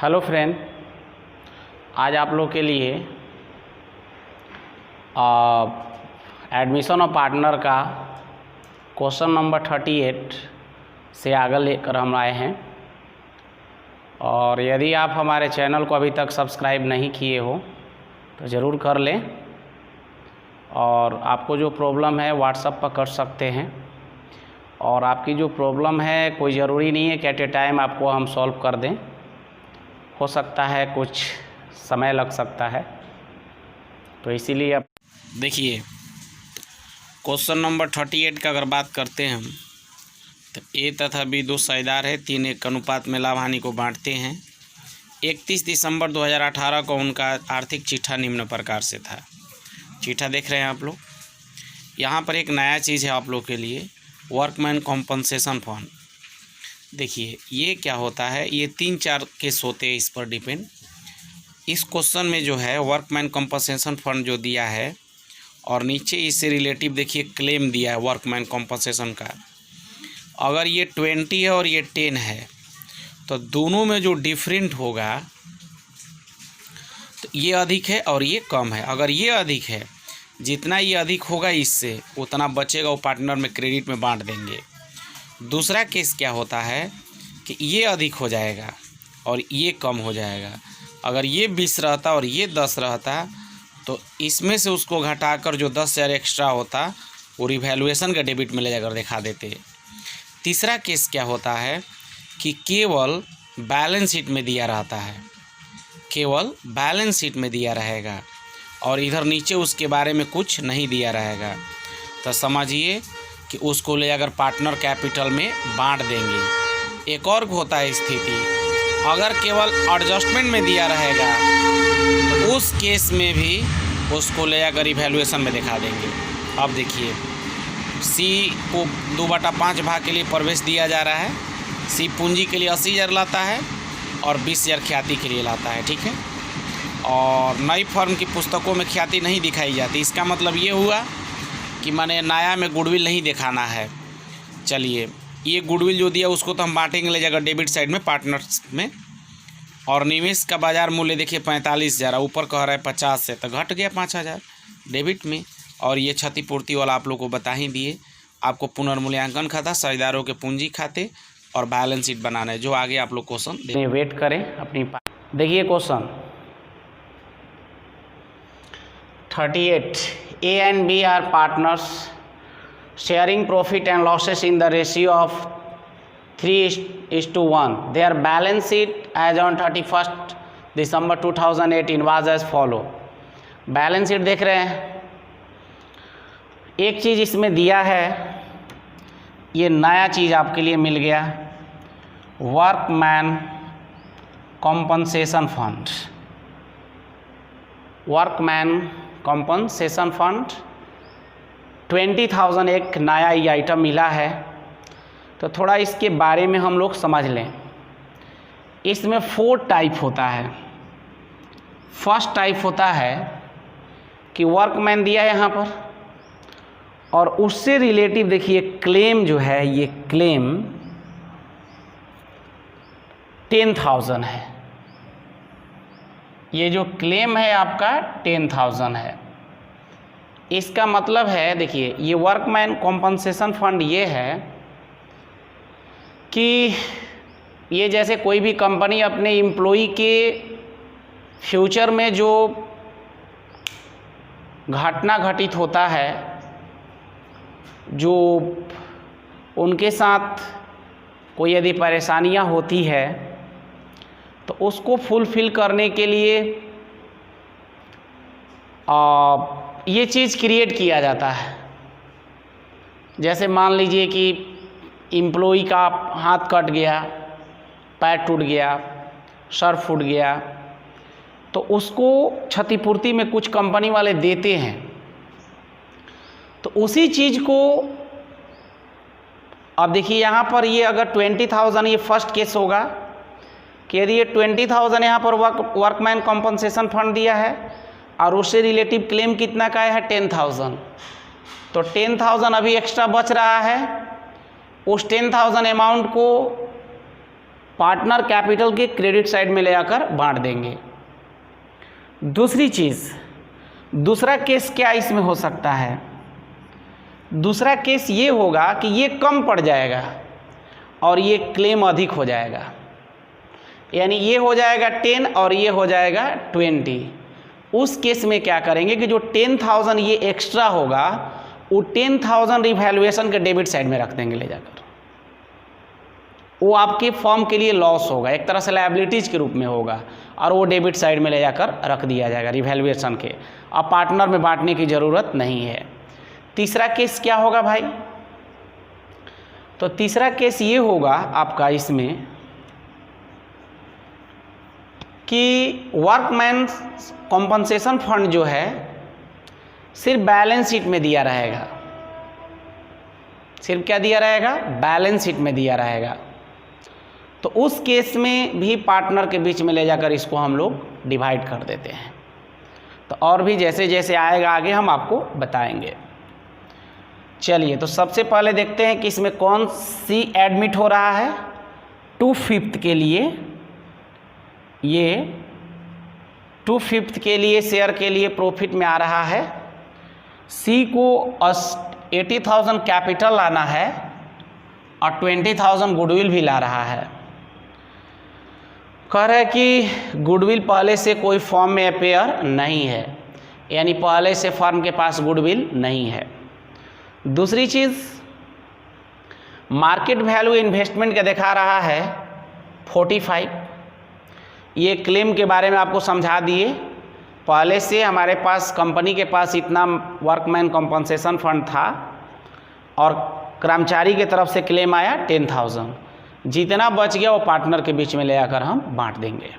Hello friend, आज आप लोग के लिए एडमिशन ऑफ पार्टनर का क्वेश्चन नंबर 38 से आगे लेकर हम आए हैं। और यदि आप हमारे चैनल को अभी तक सब्सक्राइब नहीं किए हो तो ज़रूर कर लें। और आपको जो प्रॉब्लम है व्हाट्सएप पर कर सकते हैं। और आपकी जो प्रॉब्लम है कोई ज़रूरी नहीं है कि एट ए टाइम आपको हम सॉल्व कर दें, हो सकता है कुछ समय लग सकता है। तो इसीलिए आप देखिए क्वेश्चन नंबर 38 का अगर बात करते हैं हम तो ए तथा बी दो साझेदार है, 3:1 अनुपात में लाभ हानि को बांटते हैं। 31 दिसंबर 2018 को उनका आर्थिक चिट्ठा निम्न प्रकार से था। चिट्ठा देख रहे हैं आप लोग। यहाँ पर एक नया चीज़ है आप लोग के लिए, वर्कमैन कॉम्पनसेशन फंड। देखिए ये क्या होता है, ये 3-4 केस होते हैं इस पर डिपेंड। इस क्वेश्चन में जो है वर्कमैन कॉम्पनसेशन फंड जो दिया है और नीचे इससे रिलेटिव देखिए क्लेम दिया है वर्कमैन कॉम्पनसेशन का। अगर ये 20 है और ये 10 है तो दोनों में जो डिफरेंट होगा तो ये अधिक है और ये कम है। अगर ये अधिक है, जितना ये अधिक होगा इससे उतना बचेगा वो पार्टनर में क्रेडिट में बांट देंगे। दूसरा केस क्या होता है कि ये अधिक हो जाएगा और ये कम हो जाएगा। अगर ये 20 रहता और ये 10 रहता तो इसमें से उसको घटाकर जो 10,000 एक्स्ट्रा होता वो रिवैल्यूएशन का डेबिट में ले जाकर दिखा देते। तीसरा केस क्या होता है कि केवल बैलेंस शीट में दिया रहता है, केवल बैलेंस शीट में दिया रहेगा और इधर नीचे उसके बारे में कुछ नहीं दिया रहेगा। तो समझिए कि उसको ले जाकर पार्टनर कैपिटल में बांट देंगे। एक और होता है स्थिति, अगर केवल एडजस्टमेंट में दिया रहेगा तो उस केस में भी उसको ले जाकर इवैल्यूएशन में दिखा देंगे। अब देखिए सी को 2/5 भाग के लिए प्रवेश दिया जा रहा है। सी पूंजी के लिए 80,000 लाता है और 20,000 ख्याति के लिए लाता है, ठीक है। और नई फर्म की पुस्तकों में ख्याति नहीं दिखाई जाती। इसका मतलब ये हुआ कि माने नया में गुडविल नहीं दिखाना है। चलिए ये गुडविल जो दिया उसको तो हम बांटेंगे ले जाकर डेबिट साइड में पार्टनर्स में। और निवेश का बाजार मूल्य देखिए 45,000, ऊपर कह रहा है 50 से, तो घट गया 5,000 डेबिट में। और ये क्षतिपूर्ति वाला आप लोग को बता ही दिए। आपको पुनर्मूल्यांकन खाता, साझेदारों के पूंजी खाते और बैलेंस शीट बनाना है। जो आगे आप लोग क्वेश्चन वेट करें अपनी। देखिए question 38, A and B are partners sharing profit and losses in the ratio of 3:1. Their balance sheet as on 31st December 2018 was as follow. Balance sheet देख रहे हैं। एक चीज़ इसमें दिया है, ये नया चीज़ आपके लिए मिल गया, workman compensation fund. Workman compensation fund 20,000 एक नया ये आइटम मिला है। तो थोड़ा इसके बारे में हम लोग समझ लें। इसमें 4 टाइप होता है। फर्स्ट टाइप होता है कि वर्कमैन दिया है यहाँ पर और उससे रिलेटिव देखिए क्लेम जो है, ये क्लेम 10,000 है। ये जो क्लेम है आपका 10,000 है। इसका मतलब है देखिए ये वर्कमैन कॉम्पनसेशन फंड ये है कि ये जैसे कोई भी कंपनी अपने एम्प्लॉई के फ्यूचर में जो घटना घटित होता है, जो उनके साथ कोई यदि परेशानियां होती है तो उसको फुलफ़िल करने के लिए ये चीज़ क्रिएट किया जाता है। जैसे मान लीजिए कि एम्प्लॉई का हाथ कट गया, पैर टूट गया, सर फूट गया, तो उसको क्षतिपूर्ति में कुछ कंपनी वाले देते हैं। तो उसी चीज़ को अब देखिए यहाँ पर ये अगर 20,000 ये फर्स्ट केस होगा कि यदि ये 20,000 यहाँ पर वर्कमैन कॉम्पनसेशन फंड दिया है और उससे रिलेटिव क्लेम कितना का है 10,000, तो 10,000 अभी एक्स्ट्रा बच रहा है। उस 10,000 अमाउंट को पार्टनर कैपिटल के क्रेडिट साइड में ले आकर बांट देंगे। दूसरी चीज़, दूसरा केस क्या इसमें हो सकता है? दूसरा केस ये होगा कि ये कम पड़ जाएगा और ये क्लेम अधिक हो जाएगा, यानी ये हो जाएगा 10 और ये हो जाएगा 20। उस केस में क्या करेंगे कि जो 10,000 ये एक्स्ट्रा होगा वो 10,000 रिवैल्यूएशन के डेबिट साइड में रख देंगे ले जाकर। वो आपके फर्म के लिए लॉस होगा, एक तरह से लायबिलिटीज के रूप में होगा, और वो डेबिट साइड में ले जाकर रख दिया जाएगा रिवैल्यूएशन के। अब पार्टनर में बांटने की ज़रूरत नहीं है। तीसरा केस क्या होगा भाई? तो तीसरा केस ये होगा आपका इसमें कि वर्कमैन कॉम्पनसेशन फंड जो है सिर्फ बैलेंस शीट में दिया रहेगा। सिर्फ क्या दिया रहेगा? बैलेंस शीट में दिया रहेगा। तो उस केस में भी पार्टनर के बीच में ले जाकर इसको हम लोग डिवाइड कर देते हैं। तो और भी जैसे जैसे आएगा आगे हम आपको बताएंगे। चलिए, तो सबसे पहले देखते हैं कि इसमें कौन सी एडमिट हो रहा है। 2/5 के लिए, ये 2/5 के लिए शेयर के लिए प्रॉफिट में आ रहा है। सी को 80,000 कैपिटल लाना है और 20,000 गुडविल भी ला रहा है। कह रहा है कि गुडविल पहले से कोई फर्म में अपेयर नहीं है, यानी पहले से फर्म के पास गुडविल नहीं है। दूसरी चीज़, मार्केट वैल्यू इन्वेस्टमेंट का दिखा रहा है 45। ये क्लेम के बारे में आपको समझा दिए। पहले से हमारे पास कंपनी के पास इतना वर्कमैन कॉम्पनसेशन फंड था और कर्मचारी की तरफ से क्लेम आया 10,000। जितना बच गया वो पार्टनर के बीच में ले आकर हम बांट देंगे।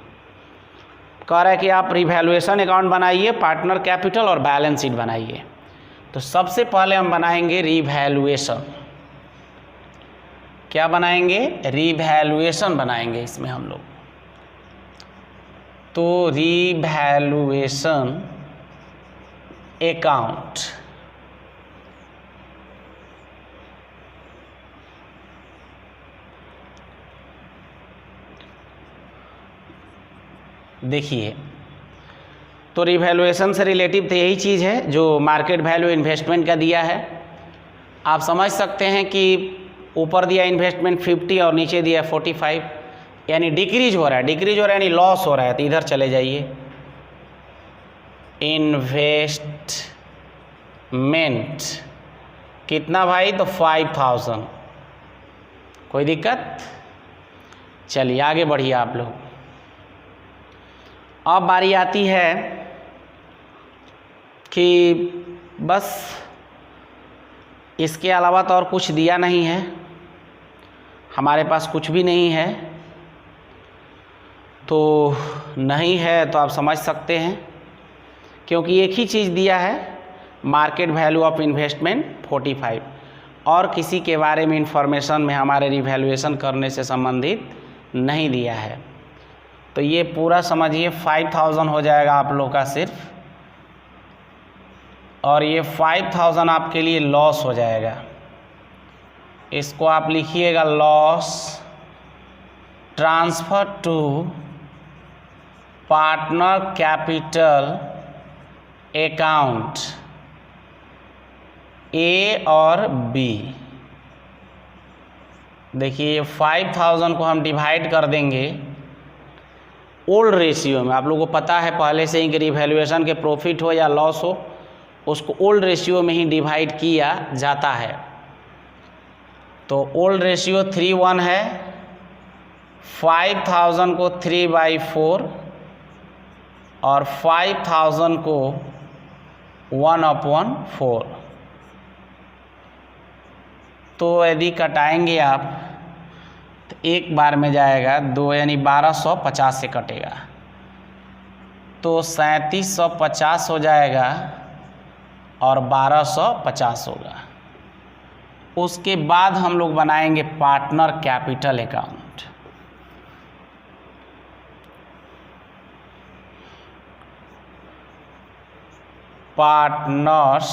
कह रहा है कि आप रिवैल्यूएशन अकाउंट बनाइए, पार्टनर कैपिटल और बैलेंस शीट बनाइए। तो सबसे पहले हम बनाएंगे रिवैल्यूएशन। क्या बनाएंगे? रिवैल्यूएशन बनाएंगे इसमें हम लोग। तो रिवैल्यूएशन अकाउंट, देखिए, तो रिवैल्यूएशन से रिलेटिव तो यही चीज़ है जो मार्केट वैल्यू इन्वेस्टमेंट का दिया है। आप समझ सकते हैं कि ऊपर दिया इन्वेस्टमेंट 50 और नीचे दिया 45, यानी डिक्रीज हो रहा है। डिक्रीज हो रहा है यानी लॉस हो रहा है। तो इधर चले जाइए, इन्वेस्टमेंट कितना भाई? तो 5,000। कोई दिक्कत? चलिए आगे बढ़िए आप लोग। अब बारी आती है कि बस इसके अलावा तो और कुछ दिया नहीं है, हमारे पास कुछ भी नहीं है। तो नहीं है तो आप समझ सकते हैं, क्योंकि एक ही चीज़ दिया है, मार्केट वैल्यू ऑफ इन्वेस्टमेंट 45, और किसी के बारे में इंफॉर्मेशन में हमारे रिवैल्यूएशन करने से संबंधित नहीं दिया है। तो ये पूरा समझिए 5,000 हो जाएगा आप लोग का सिर्फ, और ये 5,000 आपके लिए लॉस हो जाएगा। इसको आप लिखिएगा loss transfer to partner capital account A और बी। देखिए 5,000 को हम डिवाइड कर देंगे ओल्ड रेशियो में। आप लोगों को पता है पहले से ही कि रिवैल्यूएशन के प्रॉफिट हो या लॉस हो, उसको ओल्ड रेशियो में ही डिवाइड किया जाता है। तो ओल्ड रेशियो 3:1 है। 5,000 को 3/4 और 5,000 को 1/4। तो यदि कटाएंगे आप तो एक बार में जाएगा 2, यानी 1250 से कटेगा तो 3750 हो जाएगा और 1250 होगा। उसके बाद हम लोग बनाएंगे partner capital account. Partners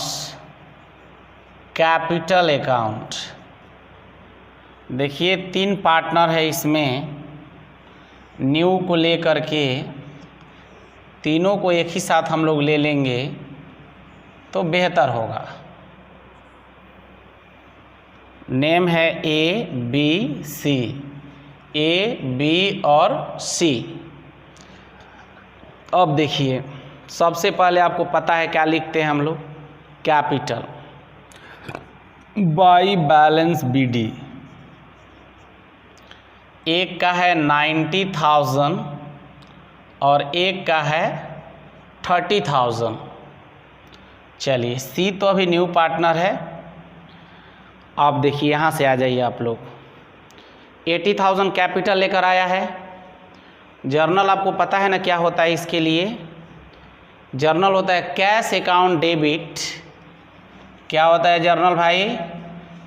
capital account, देखिए 3 पार्टनर है इसमें, न्यू को लेकर के तीनों को एक ही साथ हम लोग ले लेंगे तो बेहतर होगा। नेम है A B C, A B और सी। अब देखिए, सबसे पहले आपको पता है क्या लिखते हैं हम लोग, कैपिटल बाई बैलेंस BD। एक का है 90,000 और एक का है 30,000। चलिए, सी तो अभी न्यू पार्टनर है। आप देखिए, यहाँ से आ जाइए आप लोग। 80,000 कैपिटल लेकर आया है। जर्नल आपको पता है ना क्या होता है इसके लिए? जर्नल होता है कैश अकाउंट डेबिट। क्या होता है जर्नल भाई?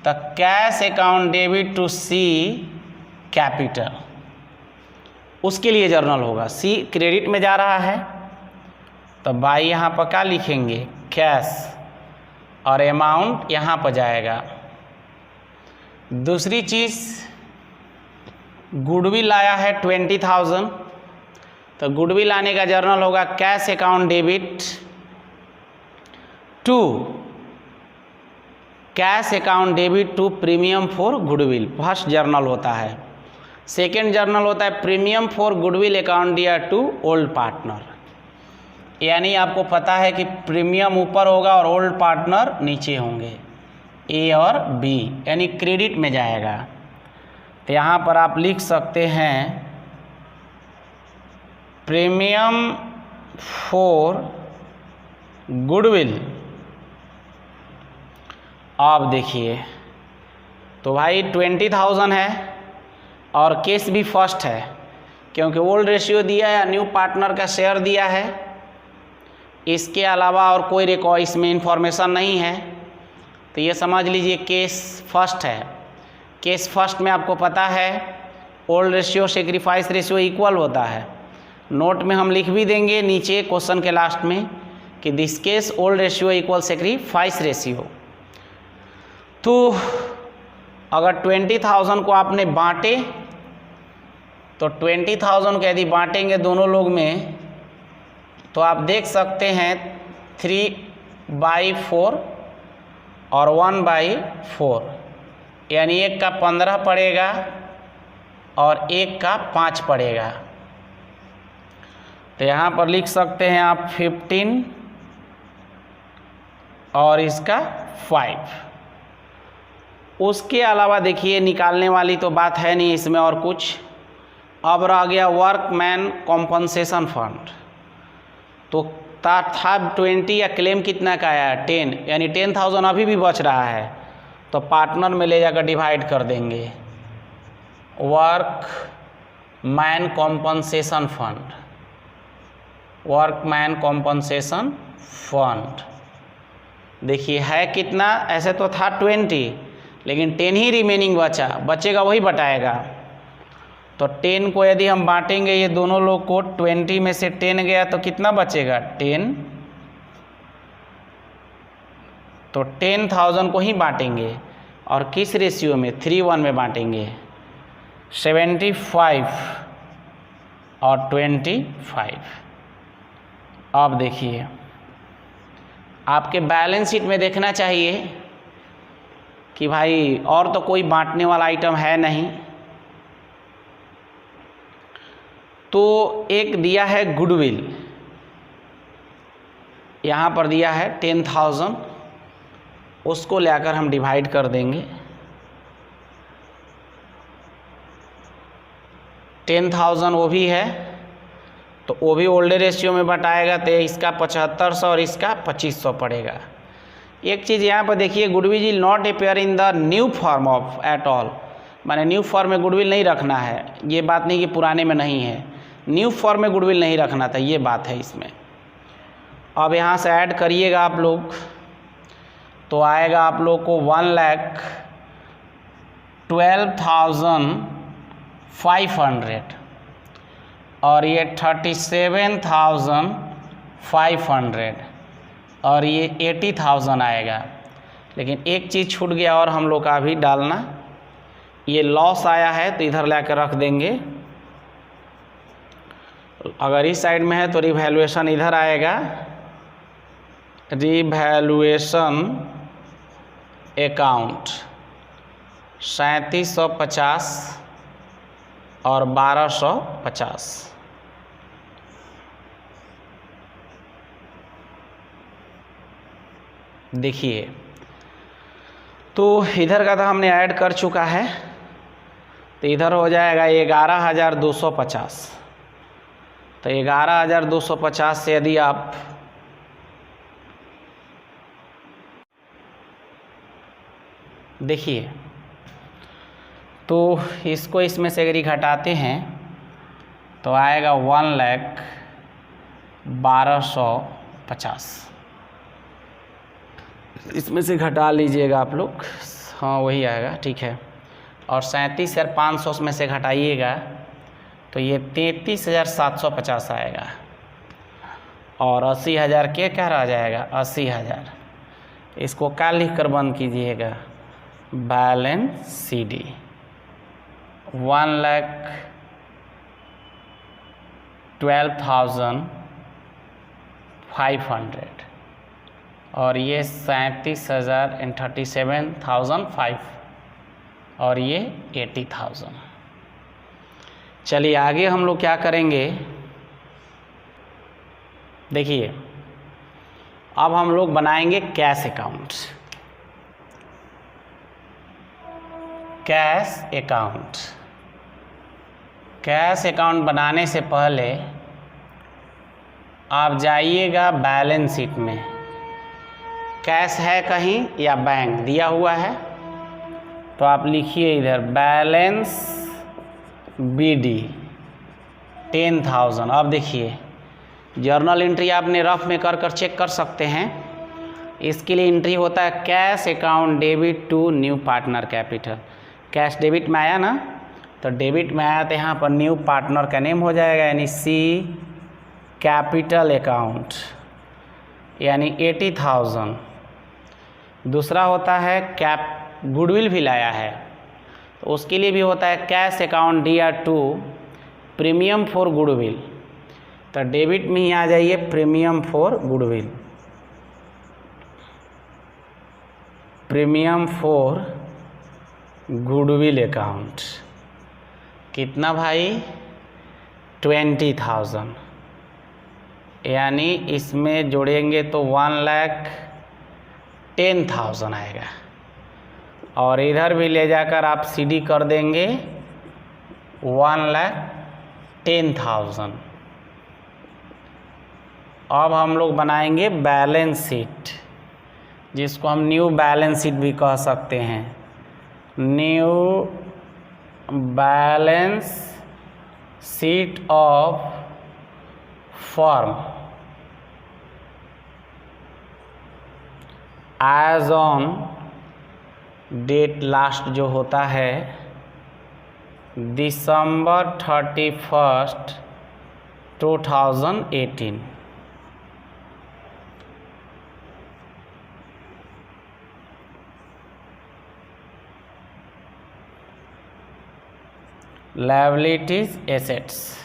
तो cash account debit to C capital, उसके लिए जर्नल होगा। सी क्रेडिट में जा रहा है तो भाई यहाँ पर क्या लिखेंगे? कैश, और अमाउंट यहाँ पर जाएगा। दूसरी चीज़, गुडविल आया है 20,000, तो गुडविल आने का जर्नल होगा cash account debit to cash account debit to premium for goodwill, first journal होता है। सेकेंड जर्नल होता है premium for goodwill account dear to old partner. यानी आपको पता है कि प्रीमियम ऊपर होगा और ओल्ड पार्टनर नीचे होंगे, ए और बी, यानी क्रेडिट में जाएगा। तो यहाँ पर आप लिख सकते हैं प्रीमियम फॉर गुडविल। आप देखिए, तो भाई 20,000 है और केस भी फर्स्ट है, क्योंकि ओल्ड रेशियो दिया है, न्यू पार्टनर का शेयर दिया है। इसके अलावा और कोई रिकॉर्ड इसमें इंफॉर्मेशन नहीं है, तो ये समझ लीजिए केस फर्स्ट है। केस फर्स्ट में आपको पता है old ratio sacrifice ratio equal होता है। नोट में हम लिख भी देंगे नीचे क्वेश्चन के लास्ट में कि this case old ratio equal sacrifice ratio. तो अगर 20,000 को आपने बांटे तो 20,000 को यदि बांटेंगे दोनों लोग में तो आप देख सकते हैं 3/4 और 1/4, यानी एक का 15 पड़ेगा और एक का 5 पड़ेगा। तो यहाँ पर लिख सकते हैं आप 15 और इसका 5। उसके अलावा देखिए, निकालने वाली तो बात है नहीं इसमें और कुछ। अब रह गया वर्कमैन कॉम्पनसेशन फंड। तो था 20 या क्लेम कितना का आया? 10, यानी 10,000 अभी भी बच रहा है, तो पार्टनर में ले जाकर डिवाइड कर देंगे। Workman compensation fund, workman compensation fund देखिए है कितना? ऐसे तो था 20, लेकिन 10 ही रिमेनिंग बचेगा, वही बटाएगा। तो 10 को यदि हम बांटेंगे ये दोनों लोग को, 20 में से 10 गया तो कितना बचेगा? 10। तो 10,000 को ही बांटेंगे, और किस रेशियो में? 3:1 में बांटेंगे। 75 और 25। अब देखिए, आपके बैलेंस शीट में देखना चाहिए कि भाई और तो कोई बांटने वाला आइटम है नहीं। तो एक दिया है गुडविल, यहाँ पर दिया है 10,000, उसको लेकर हम डिवाइड कर देंगे। 10,000 वो भी है, तो वो भी ओल्ड रेशियो में बटाएगा, तो इसका 7500 और इसका 2500 पड़ेगा। एक चीज़ यहाँ पर देखिए, goodwill is not appear in the new form of at all, माने न्यू फॉर्म में गुडविल नहीं रखना है। ये बात नहीं कि पुराने में नहीं है, न्यू फॉर्म में गुडविल नहीं रखना था, ये बात है इसमें। अब यहाँ से ऐड करिएगा आप लोग, तो आएगा आप लोग को 1,12,500 और ये 37,500 और ये 80,000 आएगा। लेकिन एक चीज़ छूट गया और हम लोग का अभी डालना, ये लॉस आया है तो इधर लाकर रख देंगे अगर इस साइड में है तो रिवैल्यूएशन इधर आएगा, रिवैल्यूएशन अकाउंट 3750 और 1250। देखिए तो इधर का तो हमने ऐड कर चुका है, तो इधर हो जाएगा 11,250। तो 11,250 से यदि आप देखिए तो इसको इसमें से अगर घटाते हैं तो आएगा 1,12,50। इसमें से घटा लीजिएगा आप लोग, हाँ वही आएगा, ठीक है। और 37,500 में से घटाइएगा तो ये 33,750 आएगा। और 80,000 के क्या रह जाएगा, 80,000। इसको क्या लिख कर बंद कीजिएगा, बैलेंस CD 1,12,500 और ये 37,037,500 और ये 80,000। चलिए आगे हम लोग क्या करेंगे, देखिए अब हम लोग बनाएंगे cash account. Cash account, cash account बनाने से पहले आप जाइएगा बैलेंस शीट में। कैश है कहीं या बैंक दिया हुआ है तो आप लिखिए इधर बैलेंस BD 10,000। अब देखिए जर्नल एंट्री आपने रफ में कर चेक कर सकते हैं। इसके लिए एंट्री होता है cash account debit to new partner capital. Cash debit में आया ना, तो डेबिट में आया तो यहाँ पर न्यू पार्टनर का नेम हो जाएगा, यानी C कैपिटल अकाउंट यानी 80,000। दूसरा होता है गुडविल भी लाया है तो उसके लिए भी होता है cash account DR2 premium for goodwill. तो डेबिट में ही आ जाइए premium for goodwill, premium for goodwill account कितना भाई, 20,000। यानी इसमें जोड़ेंगे तो 1,10,000 आएगा। और इधर भी ले जाकर आप CD कर देंगे 1,10,000। अब हम लोग बनाएंगे बैलेंस शीट, जिसको हम न्यू बैलेंस शीट भी कह सकते हैं। New balance sheet of firm as on date last जो होता है December 31, 2018। लायबिलिटीज एसेट्स,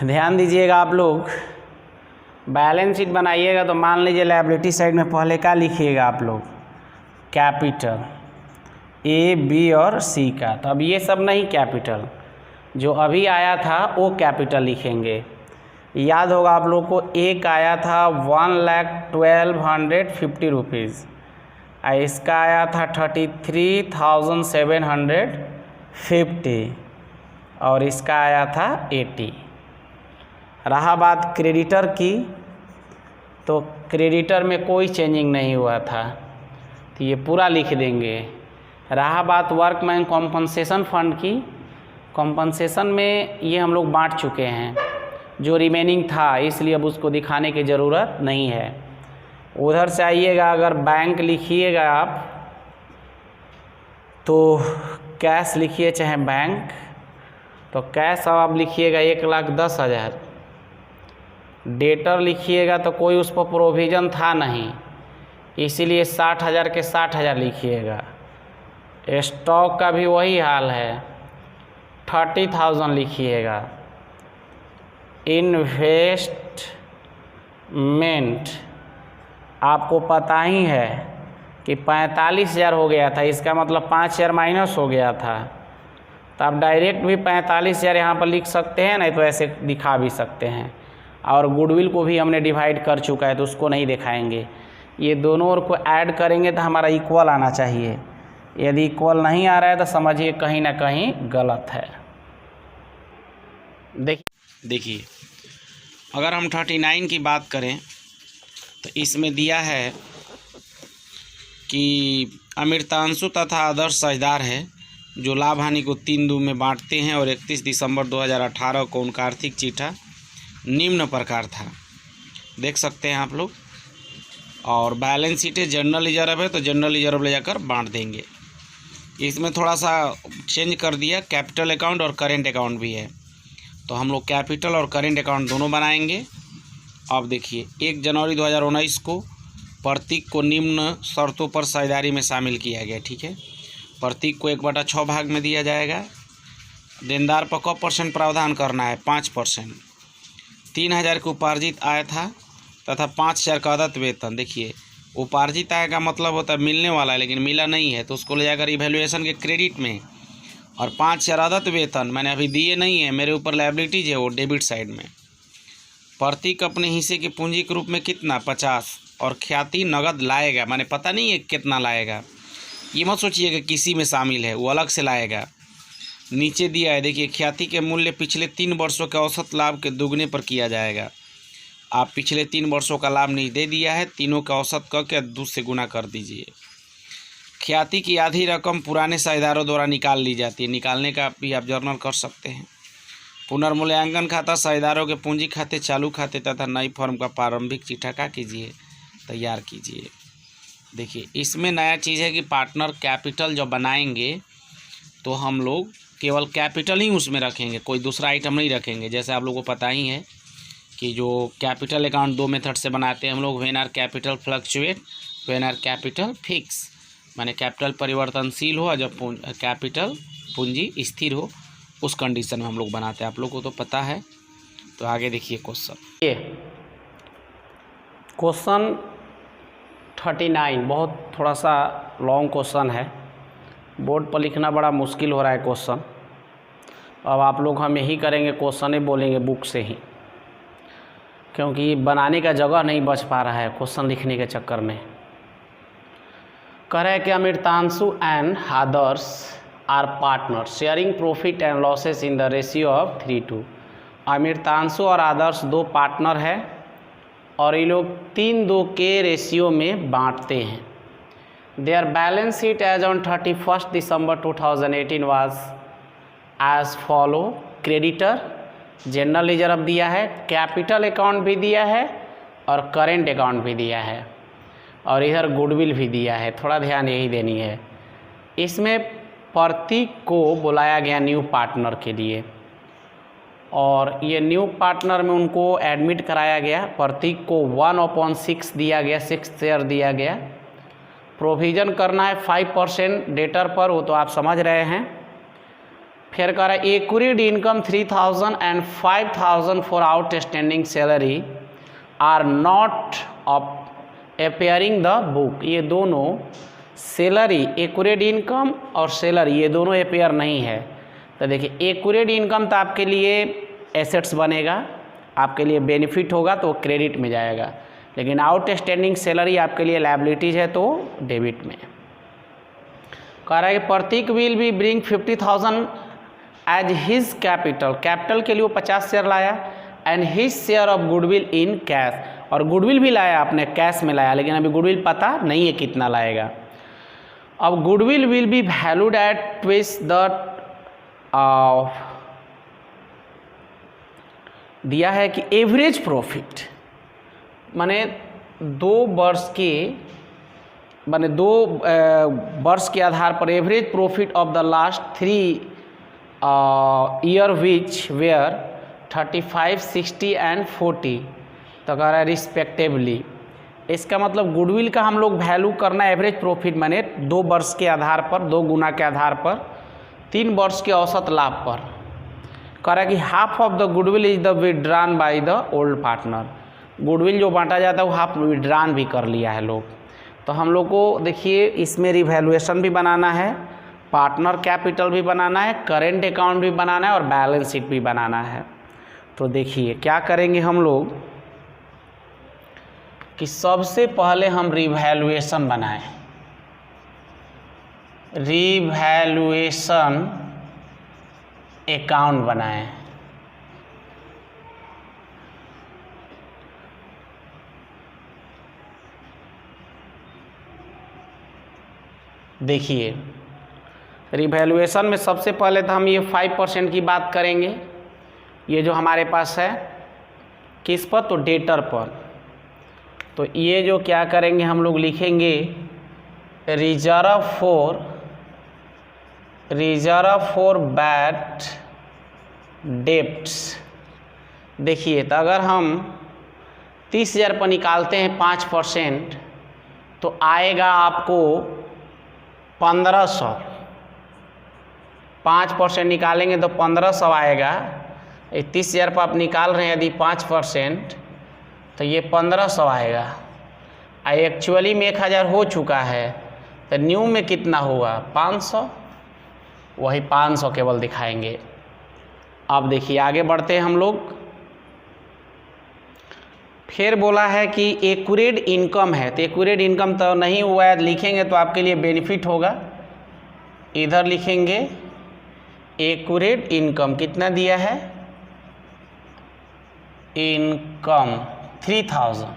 ध्यान दीजिएगा आप लोग, बैलेंस शीट बनाइएगा तो मान लीजिए लायबिलिटी साइड में पहले क्या लिखिएगा आप लोग, कैपिटल A, B और C का। तो अब ये सब नहीं, कैपिटल जो अभी आया था वो कैपिटल लिखेंगे। याद होगा आप लोग को, एक आया था 1,12,50 रुपीज़, इसका आया था 33,750 और इसका आया था 80। रहा बात क्रेडिटर की, तो क्रेडिटर में कोई चेंजिंग नहीं हुआ था तो ये पूरा लिख देंगे। रहा बात वर्कमैन कॉम्पनसेशन फंड की, कॉम्पनसेशन में ये हम लोग बांट चुके हैं, जो रिमेनिंग था, इसलिए अब उसको दिखाने की ज़रूरत नहीं है। उधर से आइएगा, अगर बैंक लिखिएगा आप तो कैश लिखिए चाहे बैंक, तो कैश अब आप लिखिएगा 1,10,000। डेटर लिखिएगा तो कोई उस पर प्रोविज़न था नहीं, इसीलिए 60,000 के 60,000 लिखिएगा। स्टॉक का भी वही हाल है, 30,000 लिखिएगा। इन्वेस्टमेंट आपको पता ही है कि 45,000 हो गया था, इसका मतलब 5,000 माइनस हो गया था। तो आप डायरेक्ट भी 45,000 यहाँ पर लिख सकते हैं, नहीं तो ऐसे दिखा भी सकते हैं। और गुडविल को भी हमने डिवाइड कर चुका है तो उसको नहीं दिखाएंगे। ये दोनों और को ऐड करेंगे तो हमारा इक्वल आना चाहिए। यदि इक्वल नहीं आ रहा है तो समझिए कहीं ना कहीं गलत है। देखिए अगर हम 39 की बात करें तो इसमें दिया है कि अमृतांशु तथा आदर्श साझेदार है जो लाभ हानि को 3 में बांटते हैं और 31 दिसंबर 2018 को उनका आर्थिक चिट्ठा निम्न प्रकार था। देख सकते हैं आप लोग। और बैलेंस शीट है, जनरल रिजर्व है तो जनरल रिजर्व ले जाकर बांट देंगे। इसमें थोड़ा सा चेंज कर दिया, कैपिटल अकाउंट और करेंट अकाउंट भी है तो हम लोग कैपिटल और करेंट अकाउंट दोनों बनाएंगे। अब देखिए 1 जनवरी 2019 को प्रतीक को निम्न शर्तों पर साझेदारी में शामिल किया गया। ठीक है, प्रतीक को 1/6 भाग में दिया जाएगा। देनदार पर कब % प्रावधान करना है? 5%। 3,000 की उपार्जित आय था तथा 5,000 का अदत्त वेतन। देखिए उपार्जित आय का मतलब होता है मिलने वाला है लेकिन मिला नहीं है तो उसको ले जाकर इवैल्यूएशन के क्रेडिट में। और 5,000 अदत्त वेतन मैंने अभी दिए नहीं है, मेरे ऊपर लायबिलिटीज है, वो डेबिट साइड में। प्रतीक अपने हिस्से की पूंजी के रूप में कितना? 50। और ख्याति नगद लाएगा, मैंने पता नहीं है कितना लाएगा, ये मत सोचिएगा किसी में शामिल है, वो अलग से लाएगा। नीचे दिया है देखिए, ख्याति के मूल्य पिछले 3 वर्षों के औसत लाभ के दुगने पर किया जाएगा। आप पिछले 3 वर्षों का लाभ नहीं दे दिया है, तीनों का औसत करके 2 से गुना कर दीजिए। ख्याति की आधी रकम पुराने साझेदारों द्वारा निकाल ली जाती है, निकालने का भी आप जर्नल कर सकते हैं। पुनर्मूल्यांकन खाता साझेदारों के पूंजी खाते, चालू खाते तथा नई फर्म का प्रारंभिक चिट्ठा क्या कीजिए? तैयार कीजिए। देखिए इसमें नया चीज़ है कि पार्टनर कैपिटल जब बनाएंगे तो हम लोग केवल कैपिटल ही उसमें रखेंगे, कोई दूसरा आइटम नहीं रखेंगे। जैसे आप लोगों को पता ही है कि जो कैपिटल अकाउंट 2 मेथड से बनाते हैं हम लोग, when are capital fluctuate, when are capital fix, माने कैपिटल परिवर्तनशील हो और जब कैपिटल पूंजी स्थिर हो, उस कंडीशन में हम लोग बनाते हैं। आप लोग को तो पता है। तो आगे देखिए क्वेश्चन, ये क्वेश्चन 39 बहुत थोड़ा सा लॉन्ग क्वेश्चन है, बोर्ड पर लिखना बड़ा मुश्किल हो रहा है क्वेश्चन। अब आप लोग हम यही करेंगे, क्वेश्चन ही बोलेंगे बुक से ही, क्योंकि बनाने का जगह नहीं बच पा रहा है क्वेश्चन लिखने के चक्कर में। कह रहा है कि Amritanshu and Adarsh are partner sharing profit and losses in the ratio of 3:2। Amritanshu और आदर्श 2 पार्टनर है और ये लोग 3:2 के रेशियो में बांटते हैं। Their balance sheet as on 31 December 2018 was as follow. Creditor general reserve दिया है, कैपिटल अकाउंट भी दिया है और करेंट अकाउंट भी दिया है और इधर गुडविल भी दिया है। थोड़ा ध्यान यही देनी है। इसमें प्रतीक को बुलाया गया न्यू पार्टनर के लिए और ये न्यू पार्टनर में उनको एडमिट कराया गया। प्रतीक को 1/6 दिया गया, 6 शेयर दिया गया। प्रोविज़न करना है 5% डेटर पर, वो तो आप समझ रहे हैं। फिर कह रहा है accurate income 3,000 and 5,000 for outstanding salary are not appearing the book. ये दोनों सैलरी, एक्यूरेट इनकम और सैलरी, ये दोनों अपेयर नहीं है। तो देखिए एक्यूरेट इनकम तो आपके लिए एसेट्स बनेगा, आपके लिए बेनिफिट होगा तो क्रेडिट में जाएगा, लेकिन आउटस्टैंडिंग सैलरी आपके लिए लायबिलिटीज है तो डेबिट में। कह रहा है कि Prateek will be bring 50,000 as his capital. Capital के लिए वो 50 शेयर लाया and his share of goodwill in cash, और गुडविल भी लाया, आपने कैश में लाया, लेकिन अभी गुडविल पता नहीं है कितना लाएगा। अब goodwill will be valued at twice the दिया है कि एवरेज प्रॉफिट, माने 2 वर्ष के, माने 2 वर्ष के आधार पर average profit of the last 3 year which were 35, 60 and 40, तो कह रहा है रिस्पेक्टिवली। इसका मतलब गुडविल का हम लोग वैल्यू करना एवरेज प्रॉफिट, माने 2 वर्ष के आधार पर, 2 गुना के आधार पर, 3 वर्ष के औसत लाभ पर। कह रहा है कि half of the goodwill is the withdrawn by the old partner. Goodwill जो बांटा जाता है वो हाफ विड्रॉन भी कर लिया है लोग। तो हम लोग को देखिए इसमें रिवैल्यूएशन भी बनाना है, पार्टनर कैपिटल भी बनाना है, करेंट अकाउंट भी बनाना है और बैलेंस शीट भी बनाना है। तो देखिए क्या करेंगे हम लोग कि सबसे पहले हम रिवैल्यूएशन बनाएं, रिवैल्यूएशन अकाउंट बनाएं। देखिए रिवैल्यूएशन में सबसे पहले तो हम ये 5% की बात करेंगे, ये जो हमारे पास है किस पर, तो डेटर पर। तो ये जो क्या करेंगे हम लोग लिखेंगे रिजर्व फॉर बैड डेब्ट्स। देखिए तो अगर हम 30,000 पर निकालते हैं 5% तो आएगा आपको 1500। 5% निकालेंगे तो 1500 आएगा। 30,000 पर आप निकाल रहे हैं यदि 5% तो ये 1500 आएगा। एक्चुअली में 1000 हो चुका है तो न्यू में कितना हुआ 500, वही 500 केवल दिखाएंगे। अब देखिए आगे बढ़ते हैं हम लोग। फिर बोला है कि एक्यूरेट इनकम है, तो एक्यूरेट इनकम तो नहीं हुआ है, लिखेंगे तो आपके लिए बेनिफिट होगा। इधर लिखेंगे एक्यूरेट इनकम कितना दिया है, इनकम 3000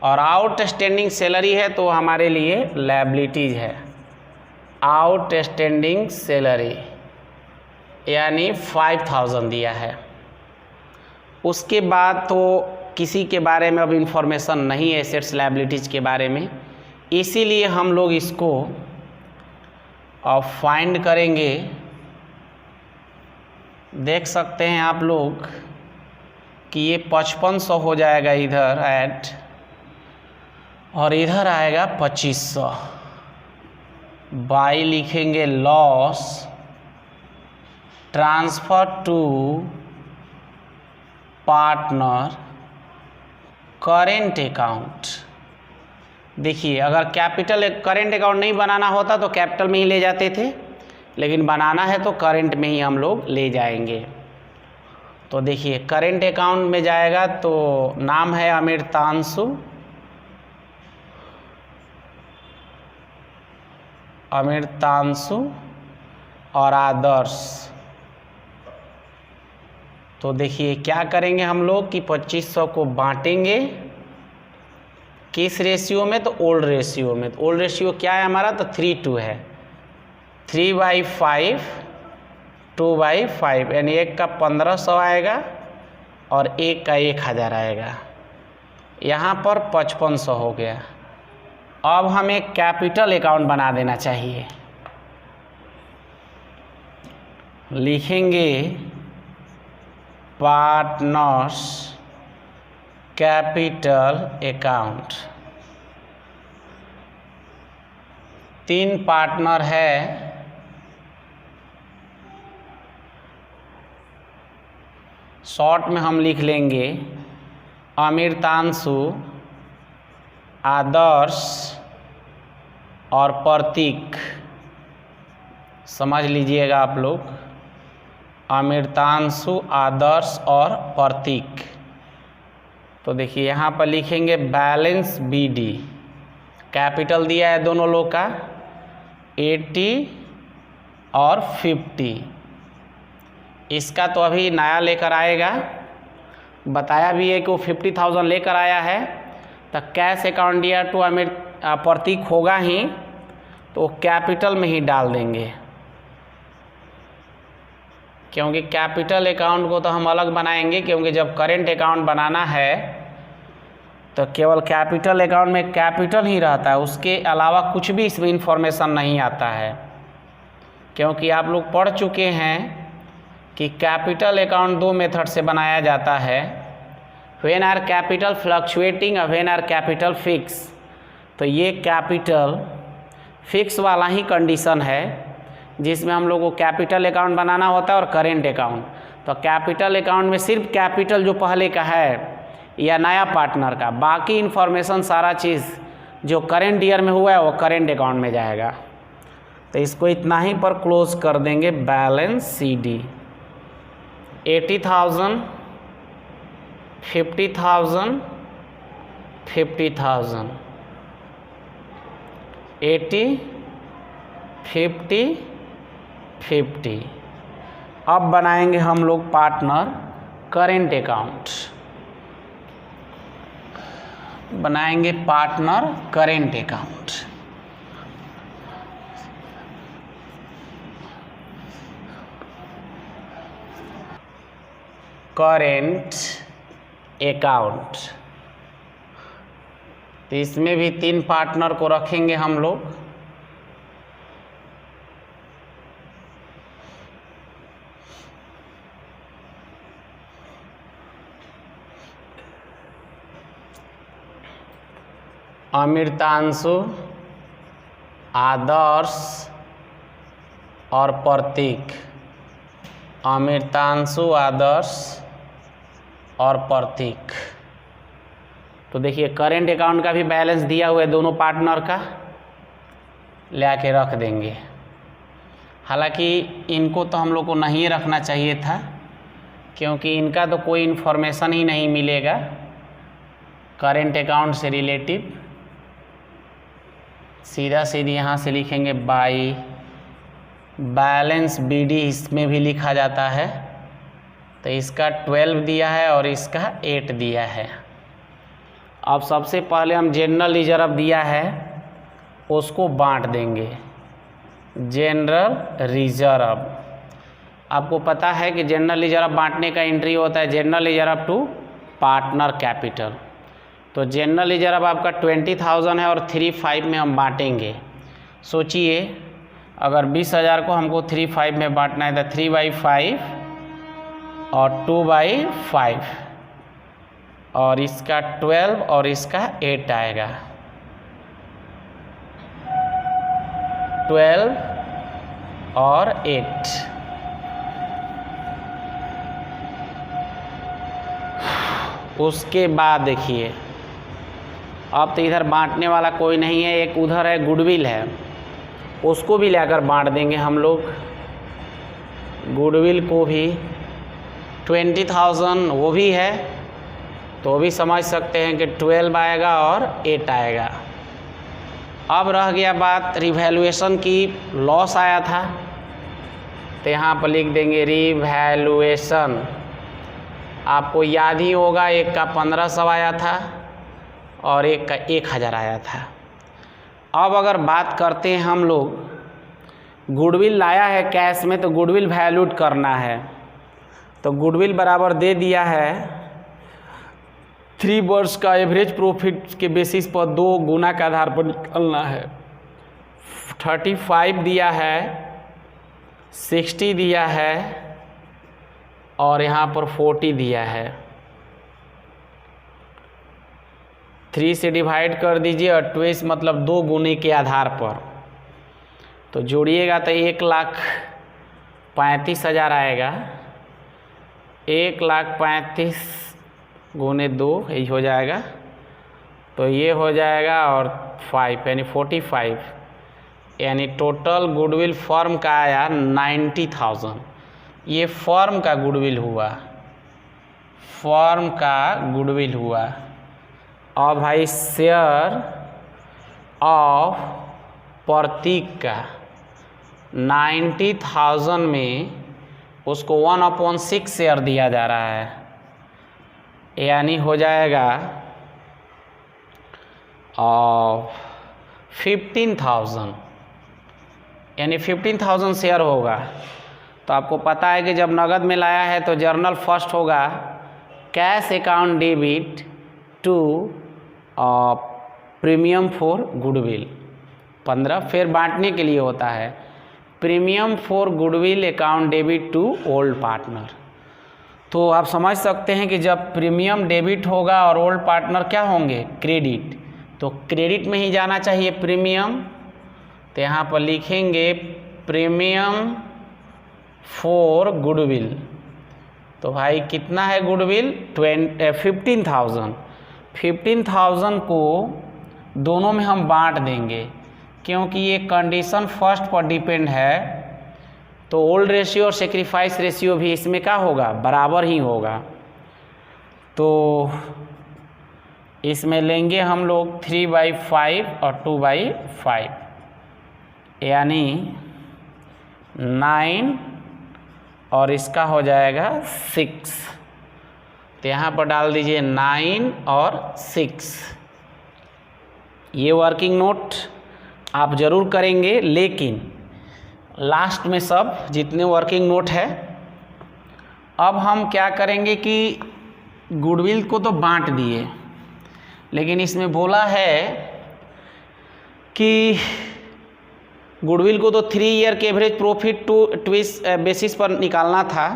और आउटस्टैंडिंग सैलरी है तो हमारे लिए लायबिलिटीज है। आउटस्टैंडिंग सैलरी यानी 5000 दिया है। उसके बाद तो किसी के बारे में अब इंफॉर्मेशन नहीं है एसेट्स लायबिलिटीज के बारे में, इसीलिए हम लोग इसको अब फाइंड करेंगे। देख सकते हैं आप लोग कि ये 5500 हो जाएगा इधर ऐड, और इधर आएगा 2500। बाई लिखेंगे loss transfer to partner current account. देखिए अगर कैपिटल करेंट अकाउंट नहीं बनाना होता तो कैपिटल में ही ले जाते थे, लेकिन बनाना है तो करेंट में ही हम लोग ले जाएंगे। तो देखिए करेंट अकाउंट में जाएगा तो नाम है अमृतांशु और आदर्श। तो देखिए क्या करेंगे हम लोग कि 2500 को बांटेंगे किस रेशियो में, तो ओल्ड रेशियो में। तो ओल्ड रेशियो क्या है हमारा, तो 3:2 है। 3/5 2/5 यानी एक का 1500 आएगा और एक का 1000 आएगा। यहाँ पर 5500 हो गया। अब हमें कैपिटल अकाउंट बना देना चाहिए। लिखेंगे पार्टनर्स कैपिटल अकाउंट। 3 पार्टनर है, शॉर्ट में हम लिख लेंगे अमृतांशु, आदर्श और प्रतीक। समझ लीजिएगा आप लोग, अमृतांशु, आदर्श और प्रतीक। तो देखिए यहाँ पर लिखेंगे बैलेंस बीडी। कैपिटल दिया है दोनों लोग का 80 और 50। इसका तो अभी नया लेकर आएगा, बताया भी है कि वो 50,000 लेकर आया है। तो कैश अकाउंट दिया टू प्रतीक होगा ही, तो कैपिटल में ही डाल देंगे, क्योंकि कैपिटल अकाउंट को तो हम अलग बनाएंगे। क्योंकि जब करेंट अकाउंट बनाना है तो केवल कैपिटल अकाउंट में कैपिटल ही रहता है, उसके अलावा कुछ भी इसमें इंफॉर्मेशन नहीं आता है। क्योंकि आप लोग पढ़ चुके हैं कि कैपिटल अकाउंट 2 मेथड से बनाया जाता है, व्हेन आर कैपिटल फ्लक्चुएटिंग और व्हेन आर कैपिटल फिक्स। तो ये कैपिटल फिक्स वाला ही कंडीशन है जिसमें हम लोग को कैपिटल अकाउंट बनाना होता है और करेंट अकाउंट। तो कैपिटल अकाउंट में सिर्फ कैपिटल जो पहले का है या नया पार्टनर का, बाकी इन्फॉर्मेशन सारा चीज़ जो करेंट ईयर में हुआ है वो करेंट अकाउंट में जाएगा। तो इसको इतना ही पर क्लोज कर देंगे। Balance CD 80,000, 50,000, 50,000, 80, 50, 50। अब बनाएंगे हम लोग पार्टनर करेंट अकाउंट, बनाएंगे partner current account. Current account, तो इसमें भी 3 पार्टनर को रखेंगे हम लोग। अमृतांशु, आदर्श और प्रतीक। अमृतांशु, आदर्श और प्रतीक। तो देखिए करेंट अकाउंट का भी बैलेंस दिया हुआ है दोनों पार्टनर का, ले आके रख देंगे। हालांकि इनको तो हम लोग को नहीं रखना चाहिए था, क्योंकि इनका तो कोई इन्फॉर्मेशन ही नहीं मिलेगा करेंट अकाउंट से रिलेटिव। सीधा सीधी यहाँ से लिखेंगे बाई बैलेंस BD, इसमें भी लिखा जाता है। तो इसका 12 दिया है और इसका 8 दिया है। अब सबसे पहले हम जनरल रिजर्व दिया है उसको बांट देंगे। जनरल रिजर्व, आपको पता है कि जनरल रिजर्व बांटने का एंट्री होता है general reserve to partner capital. तो जनरल रिजर्व आपका 20,000 है और 3/5 में हम बांटेंगे। सोचिए अगर 20,000 को हमको 3/5 में बांटना है तो 3/5 और 2/5 और इसका 12 और इसका 8 आएगा। 12 और 8। उसके बाद देखिए अब तो इधर बांटने वाला कोई नहीं है, एक उधर है गुडविल है, उसको भी लेकर बांट देंगे हम लोग। गुडविल को भी 20,000 वो भी है, तो भी समझ सकते हैं कि 12 आएगा और 8 आएगा। अब रह गया बात रिवैल्यूएशन की। लॉस आया था तो यहाँ पर लिख देंगे रिवैल्यूएशन। आपको याद ही होगा एक का 1500 आया था और एक का 1000 आया था। अब अगर बात करते हैं हम लोग गुडविल लाया है कैश में, तो गुडविल वैल्यूड करना है। तो गुडविल बराबर दे दिया है 3 वर्ष का एवरेज प्रॉफिट के बेसिस पर 2 गुना के आधार पर निकलना है। 35 दिया है, 60 दिया है और यहाँ पर 40 दिया है। 3 से डिवाइड कर दीजिए और 20 मतलब 2 गुने के आधार पर, तो जोड़िएगा तो 1,35,000 आएगा। 1,35,000 गुने 2 यही हो जाएगा, तो ये हो जाएगा और 5 यानी 45, यानी टोटल गुडविल फर्म का आया 90,000। ये फर्म का गुडविल हुआ, फर्म का गुडविल हुआ। और भाई शेयर ऑफ प्रतीक का 90,000 में उसको 1/6 शेयर दिया जा रहा है, यानी हो जाएगा 15,000, यानी 15,000 शेयर होगा। तो आपको पता है कि जब नगद में लाया है तो जर्नल फर्स्ट होगा cash account debit to premium for goodwill 15, फिर बांटने के लिए होता है premium for goodwill account debit to old partner. तो आप समझ सकते हैं कि जब प्रीमियम डेबिट होगा और ओल्ड पार्टनर क्या होंगे क्रेडिट, तो क्रेडिट में ही जाना चाहिए प्रीमियम। तो यहाँ पर लिखेंगे प्रीमियम फॉर गुडविल। तो भाई कितना है गुडविल? 15,000। 15,000 को दोनों में हम बांट देंगे, क्योंकि ये कंडीशन फर्स्ट पर डिपेंड है, तो ओल्ड रेशियो और सेक्रीफाइस रेशियो भी इसमें क्या होगा? बराबर ही होगा। तो इसमें लेंगे हम लोग 3/5 और 2/5, यानी 9 और इसका हो जाएगा 6। तो यहाँ पर डाल दीजिए 9 और 6। ये वर्किंग नोट आप ज़रूर करेंगे, लेकिन लास्ट में सब जितने वर्किंग नोट है। अब हम क्या करेंगे कि गुडविल को तो बांट दिए, लेकिन इसमें बोला है कि गुडविल को तो 3 ईयर के एवरेज प्रॉफिट टू बेसिस पर निकालना था,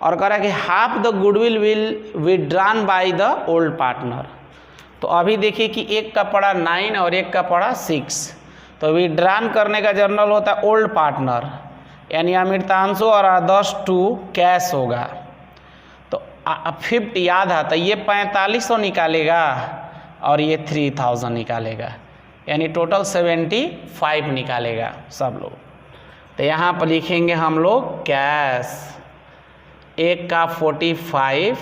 और कह रहा है कि half the goodwill will withdrawn by the old partner. तो अभी देखिए कि एक का पड़ा 9 और एक का पड़ा 6, तो विड्रॉन करने का जर्नल होता है ओल्ड पार्टनर, यानी अमृतांशु और आदर्श टू कैश होगा। तो 50 याद है, तो ये 4500 निकालेगा और ये 3000 निकालेगा, यानी टोटल 75 निकालेगा सब लोग। तो यहाँ पर लिखेंगे हम लोग कैश, एक का 45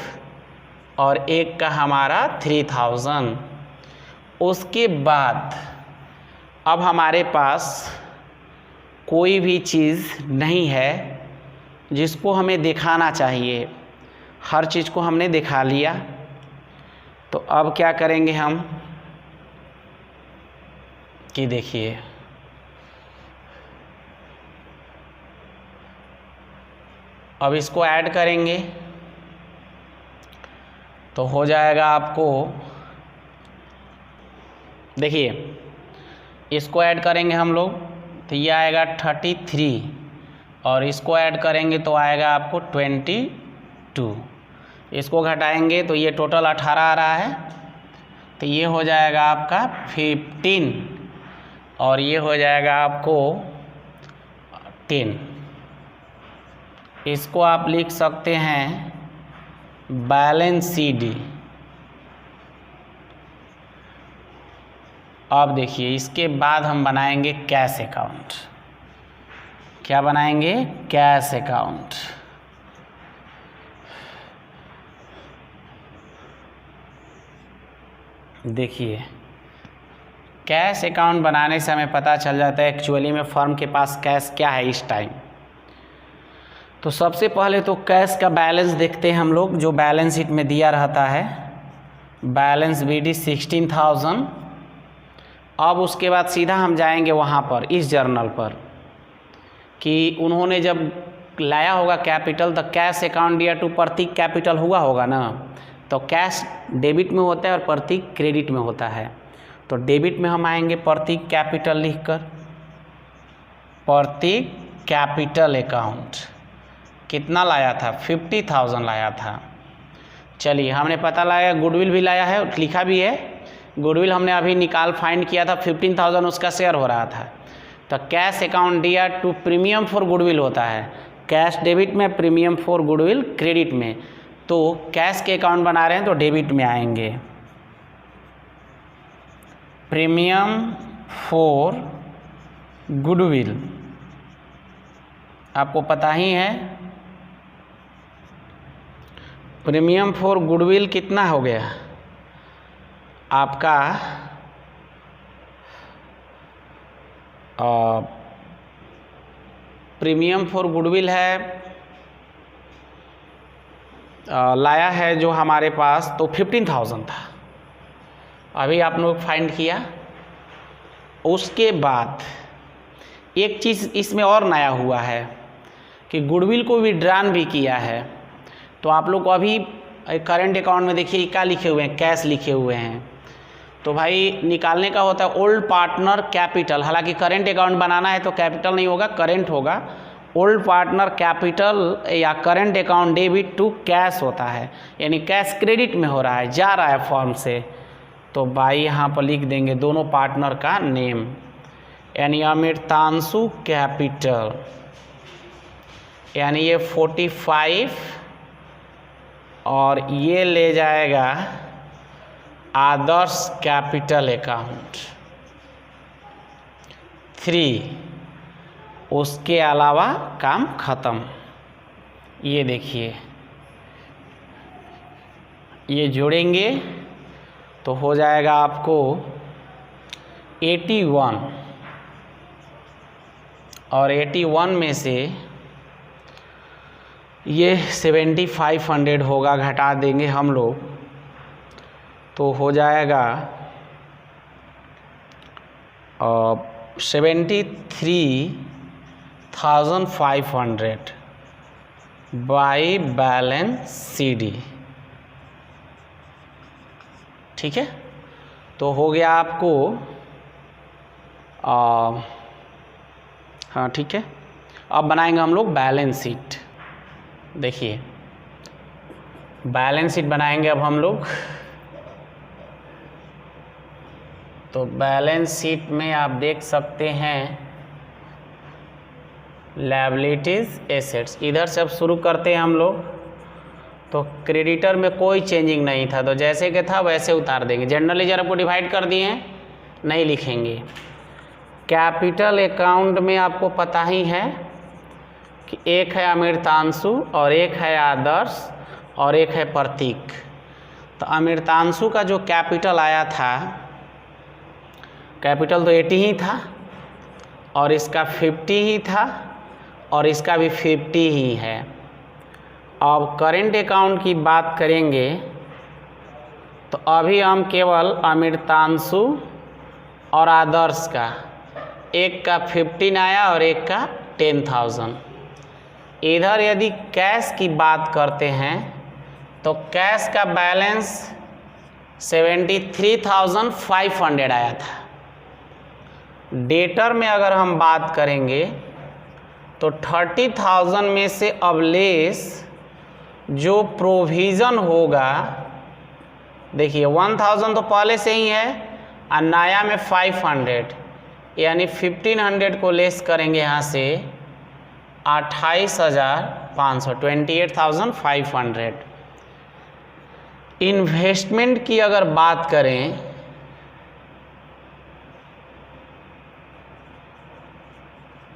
और एक का हमारा 3000। उसके बाद अब हमारे पास कोई भी चीज़ नहीं है जिसको हमें दिखाना चाहिए, हर चीज़ को हमने दिखा लिया। तो अब क्या करेंगे हम कि देखिए, अब इसको ऐड करेंगे तो हो जाएगा आपको, देखिए इसको ऐड करेंगे हम लोग तो ये आएगा 33, और इसको ऐड करेंगे तो आएगा आपको 22। इसको घटाएंगे तो ये टोटल 18 आ रहा है, तो ये हो जाएगा आपका 15, और ये हो जाएगा आपको 10। इसको आप लिख सकते हैं बैलेंस CD। अब देखिए इसके बाद हम बनाएंगे कैश अकाउंट। क्या बनाएंगे? Cash account. देखिए कैश अकाउंट बनाने से हमें पता चल जाता है एक्चुअली में फर्म के पास कैश क्या है इस टाइम। तो सबसे पहले तो कैश का बैलेंस देखते हैं हम लोग, जो बैलेंस शीट में दिया रहता है। Balance BD 16,000। अब उसके बाद सीधा हम जाएंगे वहाँ पर इस जर्नल पर कि उन्होंने जब लाया होगा कैपिटल, तो कैश अकाउंट दिया टू प्रतीक कैपिटल हुआ होगा ना। तो कैश डेबिट में होता है और प्रतीक क्रेडिट में होता है। तो डेबिट में हम आएंगे प्रतीक कैपिटल लिखकर, प्रतीक कैपिटल अकाउंट कितना लाया था? 50,000 लाया था। चलिए हमने पता लगाया, गुडविल भी लाया है, लिखा भी है। गुडविल हमने अभी फाइंड किया था, 15,000 उसका शेयर हो रहा था। तो कैश अकाउंट दिया टू प्रीमियम फॉर गुडविल होता है, कैश डेबिट में, प्रीमियम फॉर गुडविल क्रेडिट में। तो कैश के अकाउंट बना रहे हैं तो डेबिट में आएंगे, प्रीमियम फॉर गुडविल आपको पता ही है। प्रीमियम फॉर गुडविल कितना हो गया आपका? प्रीमियम फॉर गुडविल है, लाया है जो हमारे पास, तो 15,000 था, अभी आप लोग फाइंड किया। उसके बाद एक चीज़ इसमें और नया हुआ है कि गुडविल को विड्रॉन भी किया है। तो आप लोग को अभी करंट अकाउंट में देखिए क्या लिखे हुए हैं, कैश लिखे हुए हैं। तो भाई निकालने का होता है ओल्ड पार्टनर कैपिटल, हालांकि करंट अकाउंट बनाना है तो कैपिटल नहीं होगा, करंट होगा। ओल्ड पार्टनर कैपिटल या current account debit to cash होता है, यानी कैश क्रेडिट में हो रहा है, जा रहा है फॉर्म से। तो भाई यहाँ पर लिख देंगे दोनों पार्टनर का नेम, यानी अमृतांशु कैपिटल, यानी ये 45 और ये ले जाएगा आदर्श कैपिटल अकाउंट 3, उसके अलावा काम खत्म। ये देखिए, ये जोड़ेंगे तो हो जाएगा आपको 81 और 81 में से ये 7500 होगा, घटा देंगे हम लोग तो हो जाएगा 73,500 बाई बैलेंस CD। ठीक है, तो हो गया आपको हाँ ठीक है। अब बनाएंगे हम लोग बैलेंस शीट। देखिए बैलेंस शीट बनाएंगे अब हम लोग। तो बैलेंस शीट में आप देख सकते हैं लायबिलिटीज एसेट्स, इधर से अब शुरू करते हैं हम लोग। तो क्रेडिटर में कोई चेंजिंग नहीं था, तो जैसे कि था वैसे उतार देंगे। जनरल लेजर को डिवाइड कर दिए हैं, नहीं लिखेंगे। कैपिटल अकाउंट में आपको पता ही है कि एक है अमृतांशु और एक है आदर्श और एक है प्रतीक। तो अमृतांशु का जो कैपिटल आया था, कैपिटल तो 80 ही था और इसका 50 ही था और इसका भी 50 ही है। अब करेंट अकाउंट की बात करेंगे तो अभी हम केवल अमृतांशु और आदर्श का, एक का 15 आया और एक का 10,000। इधर यदि कैश की बात करते हैं तो कैश का बैलेंस 73,500 आया था। डेटर में अगर हम बात करेंगे तो 30,000 में से अब लेस जो प्रोविज़न होगा, देखिए 1000 तो पहले से ही है और नया में 500, यानी 1500 को लेस करेंगे यहाँ से 28,500, 28,500। इन्वेस्टमेंट की अगर बात करें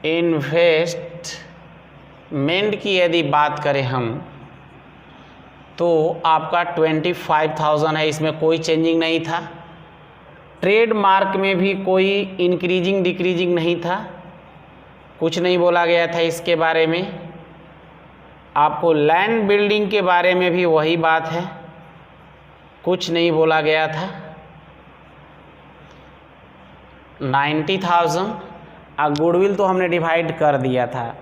इन्वेस्टमेंट की यदि बात करें हम तो आपका 25,000 है, इसमें कोई चेंजिंग नहीं था। ट्रेडमार्क में भी कोई इंक्रीजिंग डिक्रीजिंग नहीं था, कुछ नहीं बोला गया था इसके बारे में। आपको लैंड बिल्डिंग के बारे में भी वही बात है, कुछ नहीं बोला गया था। 90,000 और गुडविल तो हमने डिवाइड कर दिया था।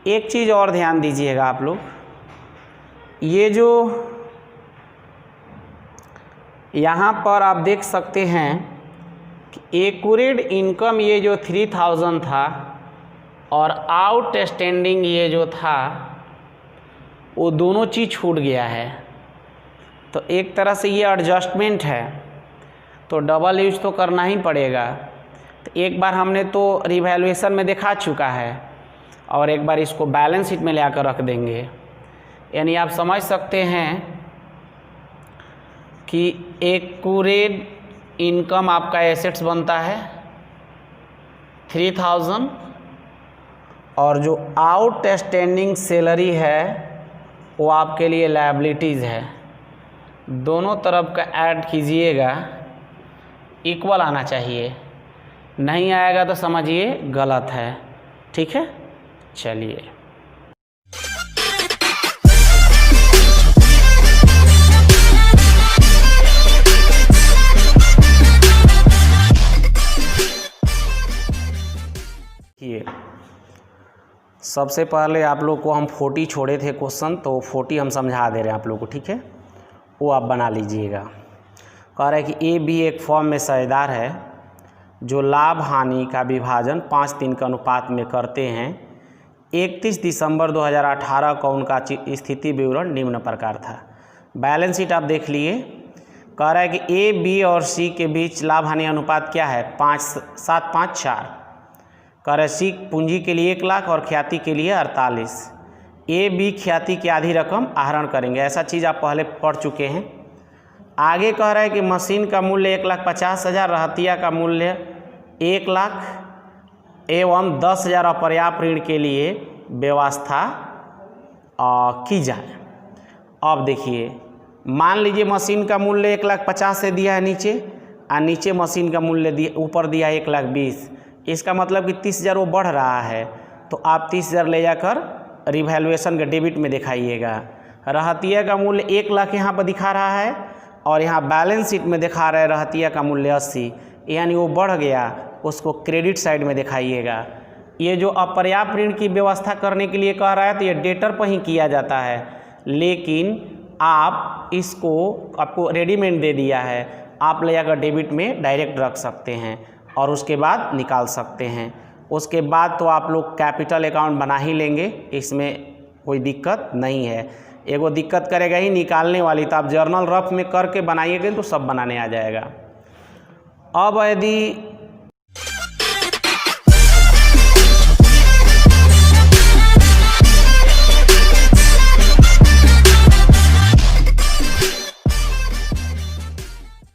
एक चीज़ और ध्यान दीजिएगा आप लोग, ये जो यहाँ पर आप देख सकते हैं कि एक्यूरेट इनकम ये जो 3,000 था और आउटस्टैंडिंग ये जो था वो दोनों चीज़ छूट गया है। तो एक तरह से ये एडजस्टमेंट है, तो डबल यूज तो करना ही पड़ेगा। तो एक बार हमने तो रिवैल्यूएशन में दिखा चुका है और एक बार इसको बैलेंस शीट में ले आकर रख देंगे। यानी आप समझ सकते हैं कि एक्यूरेट इनकम आपका एसेट्स बनता है 3,000 और जो आउटस्टैंडिंग सैलरी है वो आपके लिए लायबिलिटीज़ है। दोनों तरफ का ऐड कीजिएगा, इक्वल आना चाहिए, नहीं आएगा तो समझिए गलत है। ठीक है, चलिए ये सबसे पहले आप लोग को हम 40 छोड़े थे क्वेश्चन, तो 40 हम समझा दे रहे हैं आप लोग को। ठीक है, वो आप बना लीजिएगा। कह रहा है कि ए बी एक फॉर्म में साझेदार है जो लाभ हानि का विभाजन 5:3 के अनुपात में करते हैं। 31 दिसंबर 2018 का उनका स्थिति विवरण निम्न प्रकार था। बैलेंस शीट आप देख लिए। कह रहा है कि ए बी और सी के बीच लाभ हानि अनुपात क्या है, 5, 7, 5, 4। कार्यशील पूंजी के लिए 1 लाख और ख्याति के लिए 48। ए बी ख्याति की आधी रकम आहरण करेंगे, ऐसा चीज़ आप पहले पढ़ चुके हैं। आगे कह रहा है कि मशीन का मूल्य 1,50,000, रहतिया का मूल्य 1 लाख एवं 10,000 अपर्याप्त ऋण के लिए व्यवस्था की जाए। अब देखिए, मान लीजिए मशीन का मूल्य 1,50,000 से दिया है नीचे, और नीचे मशीन का मूल्य ऊपर दिया है 1,20,000। इसका मतलब कि 30,000 वो बढ़ रहा है, तो आप 30,000 ले जाकर रिवैल्यूएशन के डेबिट में दिखाइएगा। रहतिया का मूल्य 1 लाख यहाँ पर दिखा रहा है, और यहाँ बैलेंस शीट में दिखा रहा है रहतिया का मूल्य 80, यानी वो बढ़ गया, उसको क्रेडिट साइड में दिखाइएगा। ये जो अपर्याप्त ऋण की व्यवस्था करने के लिए कह रहा है तो ये डेटर पर ही किया जाता है, लेकिन आप इसको आपको रेडीमेड दे दिया है, आप ले जाकर डेबिट में डायरेक्ट रख सकते हैं और उसके बाद निकाल सकते हैं। उसके बाद तो आप लोग कैपिटल अकाउंट बना ही लेंगे, इसमें कोई दिक्कत नहीं है। एगो दिक्कत करेगा ही निकालने वाली, तो आप जर्नल रफ में करके बनाइएगा तो सब बनाने आ जाएगा। अब यदि